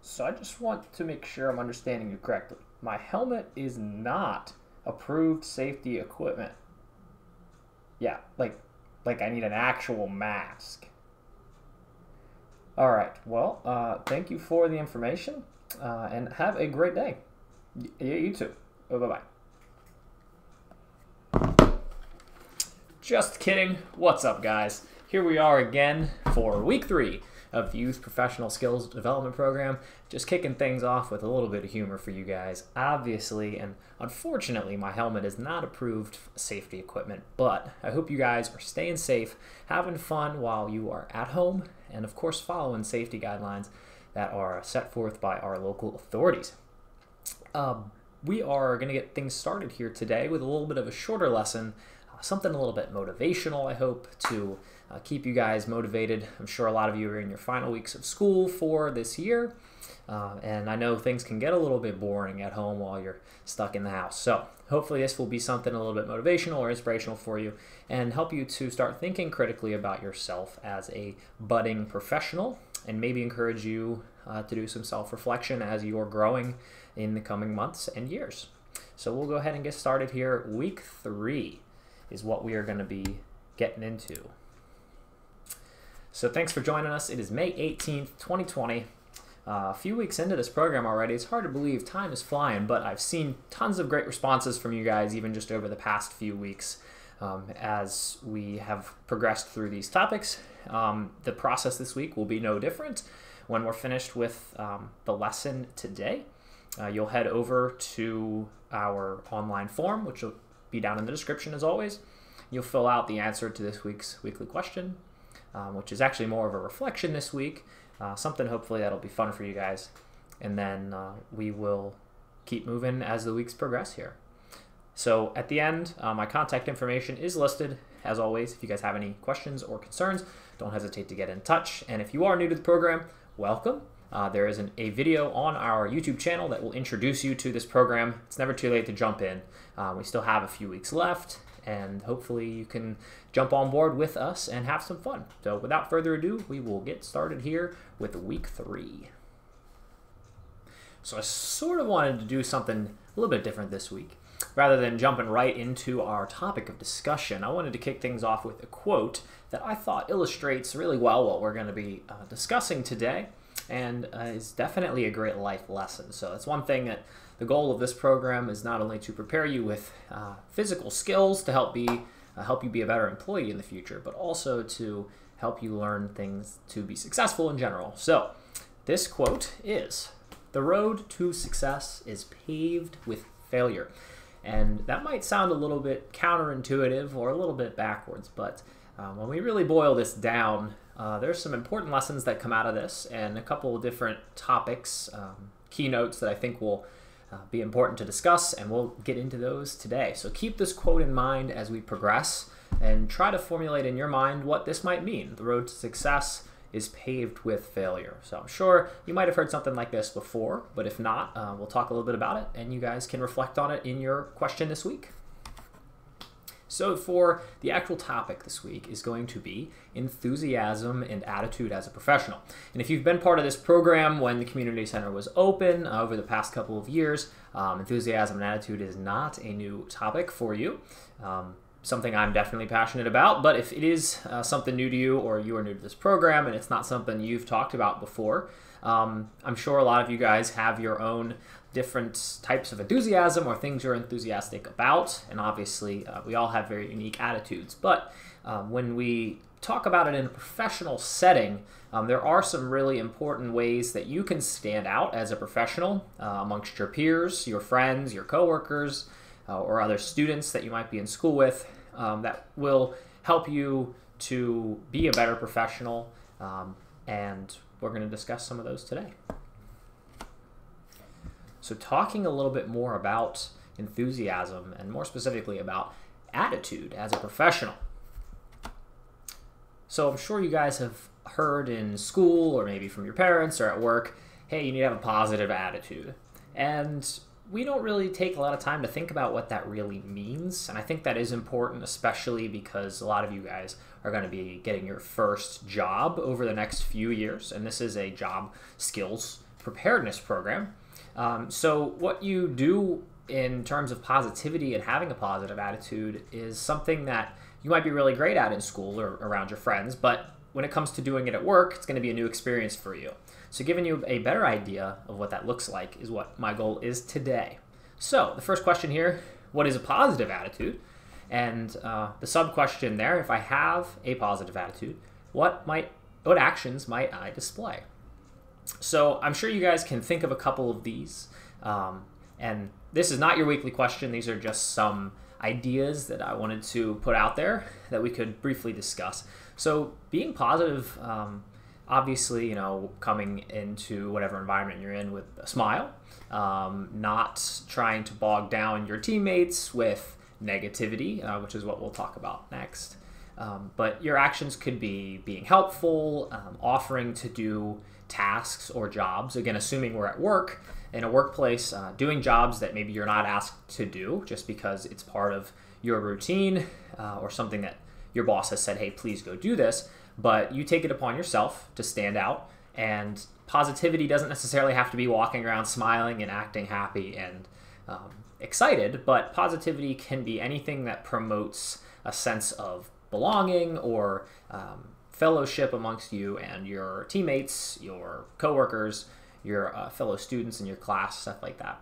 So I just want to make sure I'm understanding you correctly. My helmet is not approved safety equipment. Yeah, like I need an actual mask. All right. Well, thank you for the information, and have a great day. You too. Bye bye. Just kidding. What's up, guys? Here we are again for week 3 of the Youth Professional Skills Development Program. Just kicking things off with a little bit of humor for you guys. Obviously, and unfortunately, my helmet is not approved safety equipment, but I hope you guys are staying safe, having fun while you are at home, and of course, following safety guidelines that are set forth by our local authorities. We are going to get things started here today with a little bit of a shorter lesson, something a little bit motivational, I hope, to keep you guys motivated. I'm sure a lot of you are in your final weeks of school for this year, and I know things can get a little bit boring at home while you're stuck in the house. So hopefully this will be something a little bit motivational or inspirational for you and help you to start thinking critically about yourself as a budding professional, and maybe encourage you to do some self-reflection as you are growing in the coming months and years. So we'll go ahead and get started here. Week 3 is what we are going to be getting into. So thanks for joining us. It is May 18th, 2020. A few weeks into this program already. It's hard to believe time is flying, but I've seen tons of great responses from you guys even just over the past few weeks as we have progressed through these topics. The process this week will be no different. When we're finished with the lesson today, you'll head over to our online form, which will be down in the description as always. You'll fill out the answer to this week's weekly question, which is actually more of a reflection this week, something hopefully that'll be fun for you guys. And then we will keep moving as the weeks progress here. So at the end, my contact information is listed as always. If you guys have any questions or concerns, don't hesitate to get in touch. And if you are new to the program, welcome. There is a video on our YouTube channel that will introduce you to this program. It's never too late to jump in. We still have a few weeks left, and hopefully you can jump on board with us and have some fun. So without further ado, we will get started here with week 3. So I sort of wanted to do something a little bit different this week. Rather than jumping right into our topic of discussion, I wanted to kick things off with a quote that I thought illustrates really well what we're going to be discussing today, and is definitely a great life lesson. So that's one thing that the goal of this program is not only to prepare you with physical skills to help you be a better employee in the future, but also to help you learn things to be successful in general. So this quote is, "The road to success is paved with failure." And that might sound a little bit counterintuitive or a little bit backwards, but when we really boil this down, there's some important lessons that come out of this, and a couple of different topics, keynotes that I think will be important to discuss, and we'll get into those today. So keep this quote in mind as we progress, and try to formulate in your mind what this might mean. The road to success is paved with failure. So I'm sure you might have heard something like this before, but if not, we'll talk a little bit about it, and you guys can reflect on it in your question this week. So for the actual topic this week is going to be enthusiasm and attitude as a professional. And if you've been part of this program when the community center was open over the past couple of years, enthusiasm and attitude is not a new topic for you. Something I'm definitely passionate about, but if it is something new to you, or you are new to this program and it's not something you've talked about before, I'm sure a lot of you guys have your own different types of enthusiasm or things you're enthusiastic about, and obviously we all have very unique attitudes. But when we talk about it in a professional setting, there are some really important ways that you can stand out as a professional amongst your peers, your friends, your coworkers, or other students that you might be in school with, that will help you to be a better professional, and we're going to discuss some of those today. So talking a little bit more about enthusiasm, and more specifically about attitude as a professional. So I'm sure you guys have heard in school, or maybe from your parents or at work, hey, you need to have a positive attitude. And we don't really take a lot of time to think about what that really means. And I think that is important, especially because a lot of you guys are going to be getting your first job over the next few years. And this is a job skills preparedness program. So what you do in terms of positivity and having a positive attitude is something that you might be really great at in school or around your friends, but when it comes to doing it at work, it's going to be a new experience for you. So giving you a better idea of what that looks like is what my goal is today. So the first question here, what is a positive attitude? And the sub-question there, if I have a positive attitude, what actions might I display? So I'm sure you guys can think of a couple of these. And this is not your weekly question. These are just some ideas that I wanted to put out there that we could briefly discuss. So being positive, obviously, coming into whatever environment you're in with a smile, not trying to bog down your teammates with negativity, which is what we'll talk about next. But your actions could be being helpful, offering to do tasks or jobs, again, assuming we're at work, in a workplace, doing jobs that maybe you're not asked to do just because it's part of your routine or something that your boss has said, hey, please go do this, but you take it upon yourself to stand out. And positivity doesn't necessarily have to be walking around smiling and acting happy and excited, but positivity can be anything that promotes a sense of belonging or fellowship amongst you and your teammates, your coworkers, your fellow students in your class, stuff like that.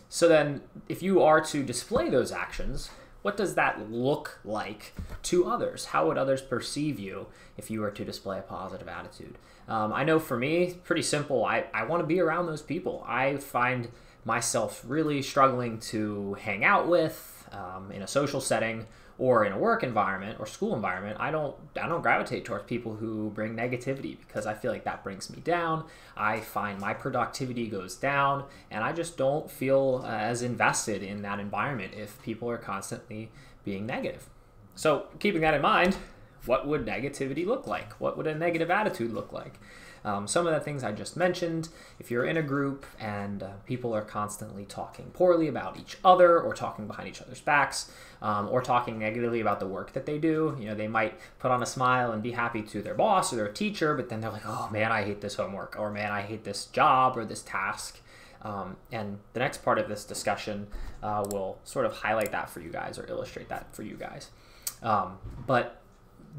So then if you are to display those actions, what does that look like to others? How would others perceive you if you were to display a positive attitude? I know for me, pretty simple. I want to be around those people. I find myself really struggling to hang out with in a social setting or in a work environment or school environment. I don't gravitate towards people who bring negativity because I feel like that brings me down. I find my productivity goes down, and I just don't feel as invested in that environment if people are constantly being negative. So keeping that in mind, what would negativity look like? What would a negative attitude look like? Some of the things I just mentioned, if you're in a group and people are constantly talking poorly about each other or talking behind each other's backs or talking negatively about the work that they do, they might put on a smile and be happy to their boss or their teacher, but then they're like, oh man, I hate this homework, or man, I hate this job or this task. And the next part of this discussion will sort of highlight that for you guys or illustrate that for you guys. But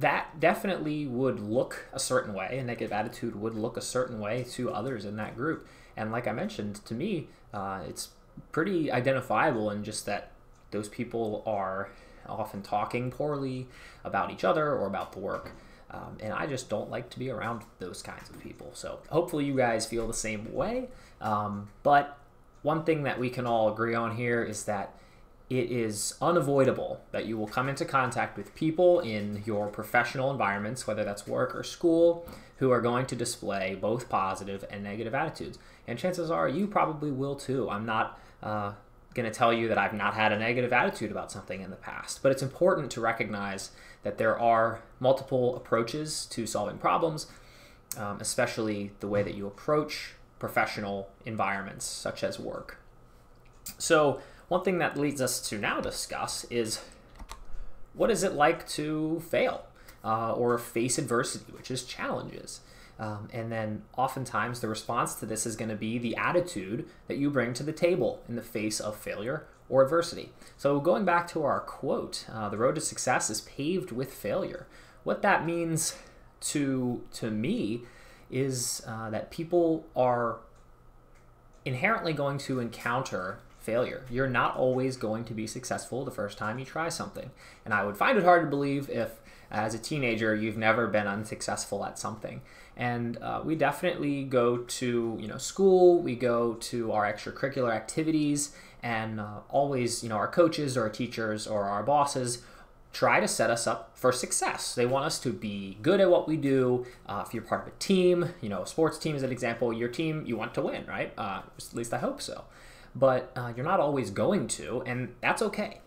that definitely would look a certain way. A negative attitude would look a certain way to others in that group. And like I mentioned, to me, it's pretty identifiable in just that those people are often talking poorly about each other or about the work. And I just don't like to be around those kinds of people. So hopefully you guys feel the same way. But one thing that we can all agree on here is that it is unavoidable that you will come into contact with people in your professional environments, whether that's work or school, who are going to display both positive and negative attitudes. And chances are you probably will too. I'm not going to tell you that I've not had a negative attitude about something in the past, but it's important to recognize that there are multiple approaches to solving problems, especially the way that you approach professional environments such as work. So one thing that leads us to now discuss is, what is it like to fail or face adversity, which is challenges? And then oftentimes the response to this is going to be the attitude that you bring to the table in the face of failure or adversity. So going back to our quote, the road to success is paved with failure. What that means to me is that people are inherently going to encounter failure. You're not always going to be successful the first time you try something. And I would find it hard to believe if, as a teenager, you've never been unsuccessful at something. And we definitely go to school, we go to our extracurricular activities, and always our coaches or our teachers or our bosses try to set us up for success. They want us to be good at what we do. If you're part of a team, a sports team is an example, your team, you want to win, right? At least I hope so. But you're not always going to, and that's okay.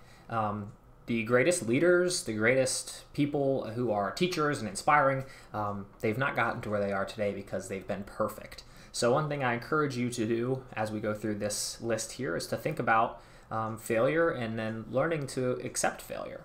The greatest leaders, the greatest people who are teachers and inspiring, they've not gotten to where they are today because they've been perfect. So one thing I encourage you to do as we go through this list here is to think about failure and then learning to accept failure.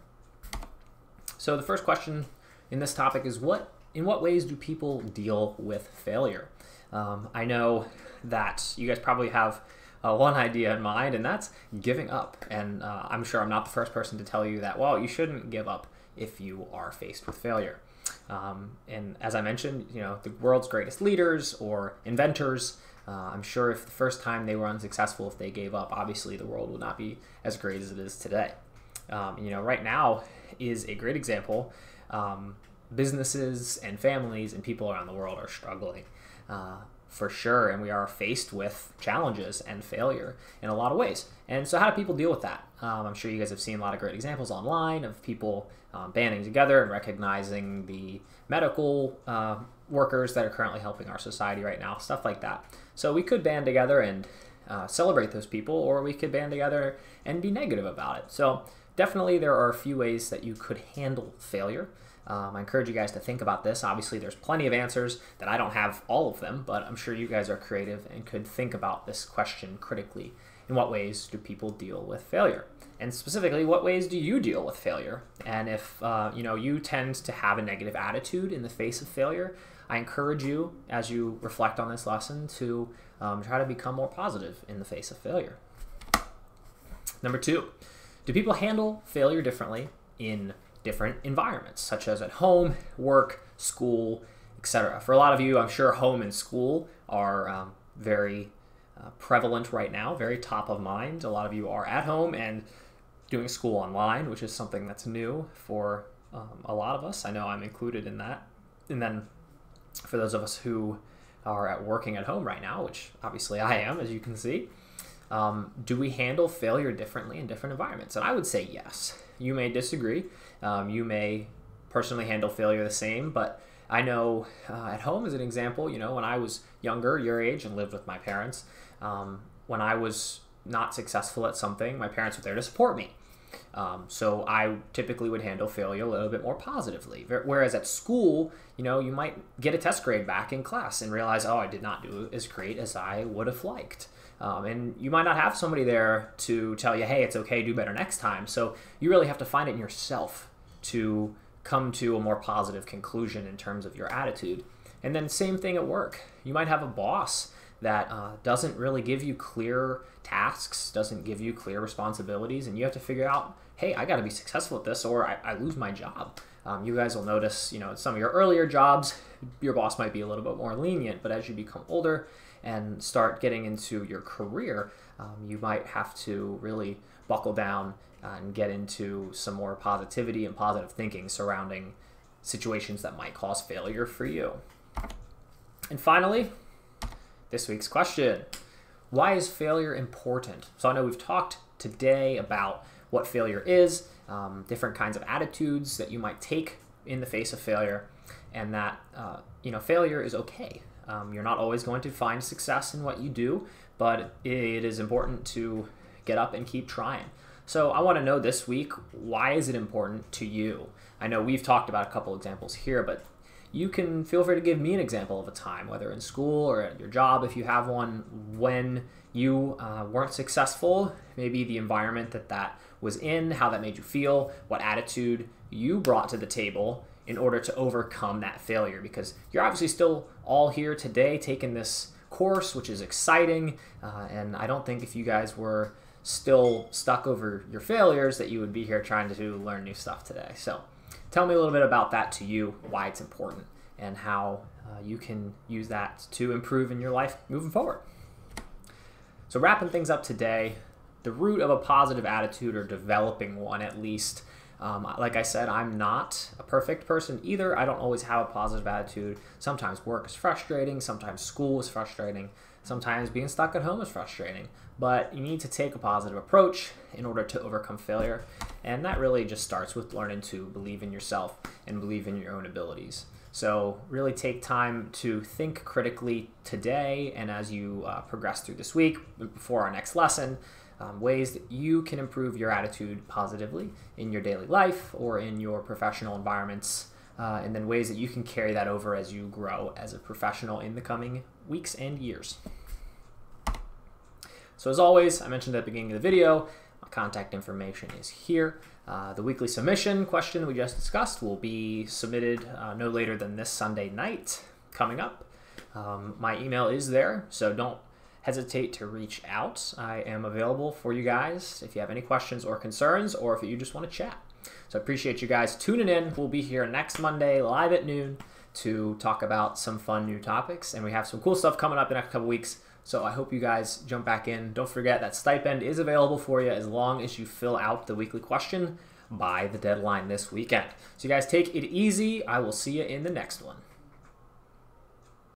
So the first question in this topic is, what in what ways do people deal with failure? I know that you guys probably have one idea in mind, and that's giving up. And I'm sure I'm not the first person to tell you that, well, you shouldn't give up if you are faced with failure. And as I mentioned, the world's greatest leaders or inventors, I'm sure if the first time they were unsuccessful, if they gave up, obviously the world would not be as great as it is today. Right now is a great example. Businesses and families and people around the world are struggling for sure, and we are faced with challenges and failure in a lot of ways. And so how do people deal with that? I'm sure you guys have seen a lot of great examples online of people banding together and recognizing the medical workers that are currently helping our society right now, stuff like that. So we could band together and celebrate those people, or we could band together and be negative about it. So definitely there are a few ways that you could handle failure. I encourage you guys to think about this. Obviously, there's plenty of answers that I don't have all of them, but I'm sure you guys are creative and could think about this question critically. In what ways do people deal with failure? And specifically, what ways do you deal with failure? And if you tend to have a negative attitude in the face of failure, I encourage you, as you reflect on this lesson, to try to become more positive in the face of failure. Number 2, do people handle failure differently in different environments, such as at home, work, school, etc.? For a lot of you, I'm sure home and school are very prevalent right now, very top of mind. A lot of you are at home and doing school online, which is something that's new for a lot of us. I know I'm included in that. And then for those of us who are working at home right now, which obviously I am, as you can see, do we handle failure differently in different environments? And I would say yes. You may disagree. You may personally handle failure the same, but I know at home, as an example, when I was younger, your age, and lived with my parents, when I was not successful at something, my parents were there to support me. So I typically would handle failure a little bit more positively. Whereas at school, you might get a test grade back in class and realize, oh, I did not do as great as I would have liked. And you might not have somebody there to tell you, hey, it's okay, do better next time. So you really have to find it in yourself to come to a more positive conclusion in terms of your attitude. And then same thing at work. You might have a boss that doesn't really give you clear tasks, doesn't give you clear responsibilities, and you have to figure out, hey, I got to be successful at this or I lose my job. You guys will notice, in some of your earlier jobs, your boss might be a little bit more lenient, but as you become older and start getting into your career, you might have to really buckle down and get into some more positivity and positive thinking surrounding situations that might cause failure for you. And finally, this week's question: why is failure important? So I know we've talked today about what failure is, different kinds of attitudes that you might take in the face of failure, and that failure is okay. You're not always going to find success in what you do, but it is important to get up and keep trying. So I want to know this week, why is it important to you? I know we've talked about a couple examples here, but you can feel free to give me an example of a time, whether in school or at your job, if you have one, when you weren't successful, maybe the environment that was in, how that made you feel, what attitude you brought to the table in order to overcome that failure. Because you're obviously still all here today taking this course, which is exciting, and I don't think if you guys were still stuck over your failures that you would be here trying to learn new stuff today. So tell me a little bit about that to you, why it's important, and how you can use that to improve in your life moving forward. So wrapping things up today, the root of a positive attitude, or developing one at least, like I said, I'm not a perfect person either. I don't always have a positive attitude. Sometimes work is frustrating, sometimes school is frustrating, sometimes being stuck at home is frustrating. But you need to take a positive approach in order to overcome failure. And that really just starts with learning to believe in yourself and believe in your own abilities. So really take time to think critically today and as you progress through this week before our next lesson, ways that you can improve your attitude positively in your daily life or in your professional environments, and then ways that you can carry that over as you grow as a professional in the coming weeks and years. So as always, I mentioned at the beginning of the video, Contact information is here. The weekly submission question we just discussed will be submitted no later than this Sunday night coming up. My email is there, so don't hesitate to reach out. I am available for you guys if you have any questions or concerns, or if you just want to chat. So I appreciate you guys tuning in. We'll be here next Monday live at noon to talk about some fun new topics, and we have some cool stuff coming up the next couple weeks. So I hope you guys jump back in. Don't forget that stipend is available for you as long as you fill out the weekly question by the deadline this weekend. So you guys take it easy. I will see you in the next one.